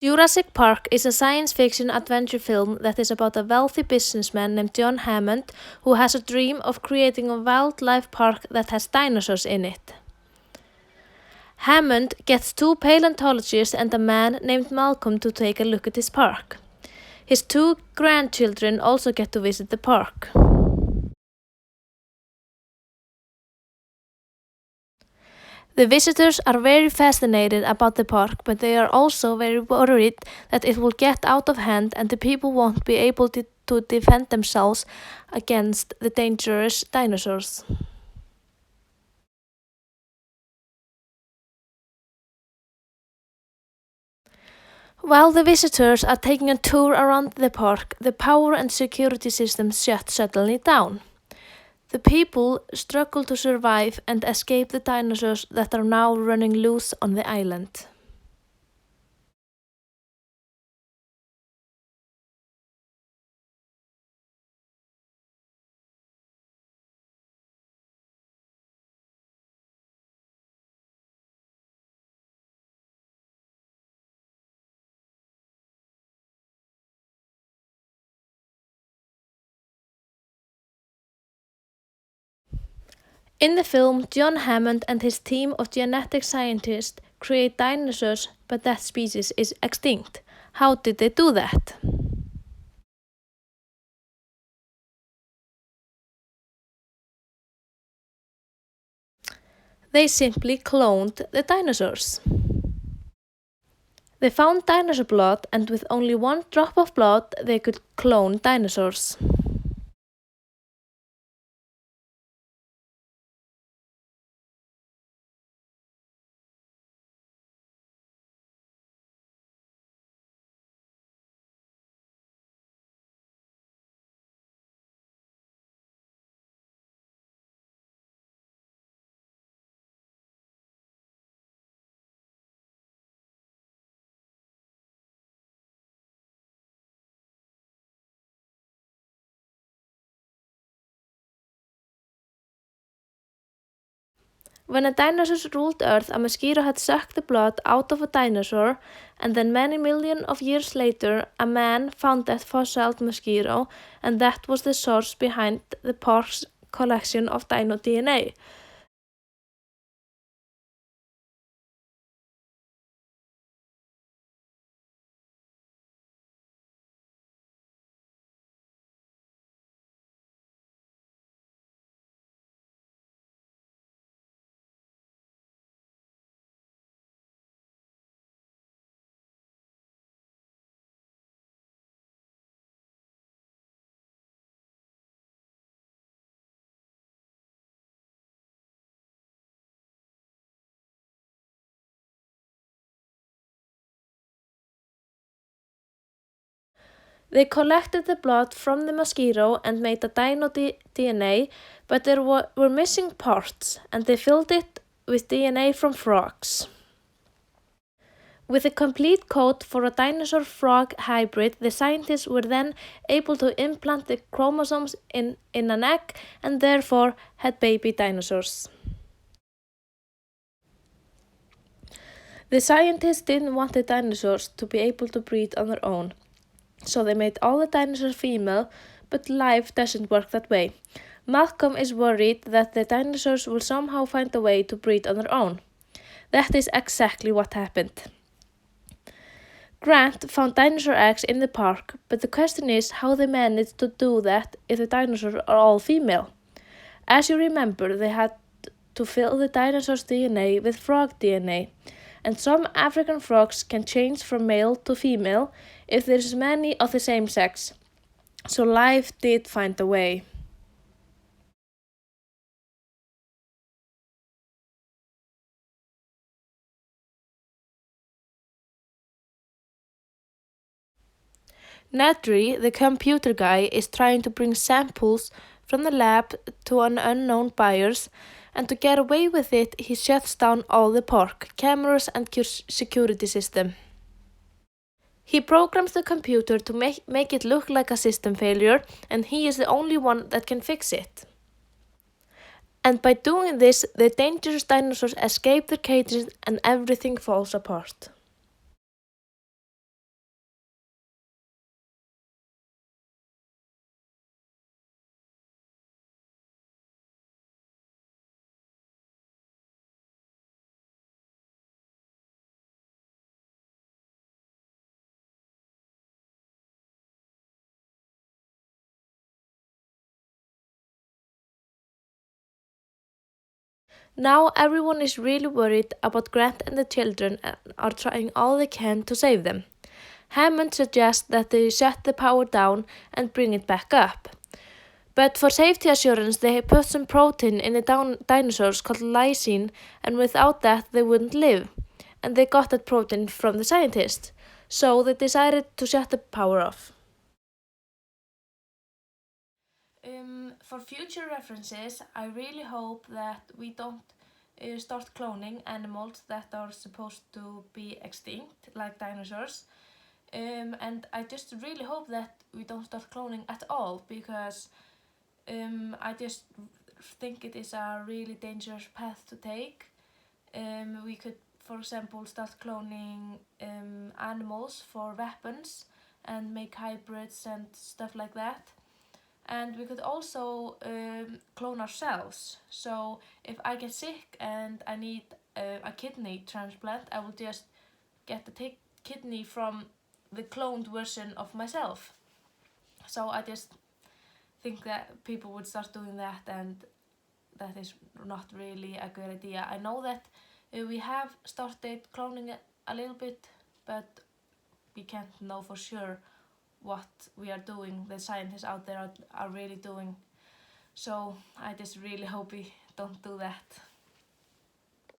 Jurassic Park is a science fiction adventure film that is about a wealthy businessman named John Hammond who has a dream of creating a wildlife park that has dinosaurs in it. Hammond gets two paleontologists and a man named Malcolm to take a look at his park. His two grandchildren also get to visit the park. The visitors are very fascinated about the park, but they are also very worried that it will get out of hand and the people won't be able to defend themselves against the dangerous dinosaurs. While the visitors are taking a tour around the park, the power and security systems shut suddenly down. The people struggle to survive and escape the dinosaurs that are now running loose on the island. In the film, John Hammond and his team of genetic scientists create dinosaurs, but that species is extinct. How did they do that? They simply cloned the dinosaurs. They found dinosaur blood, and with only one drop of blood, they could clone dinosaurs. When a dinosaur ruled Earth, a mosquito had sucked the blood out of a dinosaur, and then many millions of years later, a man found that fossilized mosquito, and that was the source behind the park's collection of dino DNA. They collected the blood from the mosquito and made a dino DNA, but there were missing parts, and they filled it with DNA from frogs. With a complete code for a dinosaur-frog hybrid, the scientists were then able to implant the chromosomes in an egg and therefore had baby dinosaurs. The scientists didn't want the dinosaurs to be able to breed on their own, so they made all the dinosaurs female, but life doesn't work that way. Malcolm is worried that the dinosaurs will somehow find a way to breed on their own. That is exactly what happened. Grant found dinosaur eggs in the park, but the question is how they managed to do that if the dinosaurs are all female. As you remember, they had to fill the dinosaur's DNA with frog DNA, and some African frogs can change from male to female if there's many of the same sex. So life did find a way. Nedry, the computer guy, is trying to bring samples from the lab to an unknown buyers, and to get away with it, he shuts down all the park, cameras and security system. He programs the computer to make it look like a system failure, and he is the only one that can fix it. And by doing this, the dangerous dinosaurs escape their cages and everything falls apart. Now everyone is really worried about Grant and the children and are trying all they can to save them. Hammond suggests that they shut the power down and bring it back up. But for safety assurance, they put some protein in the dinosaurs called lysine, and without that, they wouldn't live. And they got that protein from the scientists, so they decided to shut the power off. For future references, I really hope that we don't start cloning animals that are supposed to be extinct, like dinosaurs. And I just really hope that we don't start cloning at all, because I just think it is a really dangerous path to take. We could, for example, start cloning animals for weapons and make hybrids and stuff like that. And we could also clone ourselves. So if I get sick and I need a kidney transplant, I will just get the kidney from the cloned version of myself. So I just think that people would start doing that, and that is not really a good idea. I know that we have started cloning a little bit, but we can't know for sure what we are doing, the scientists out there are really doing. So I just really hope we don't do that.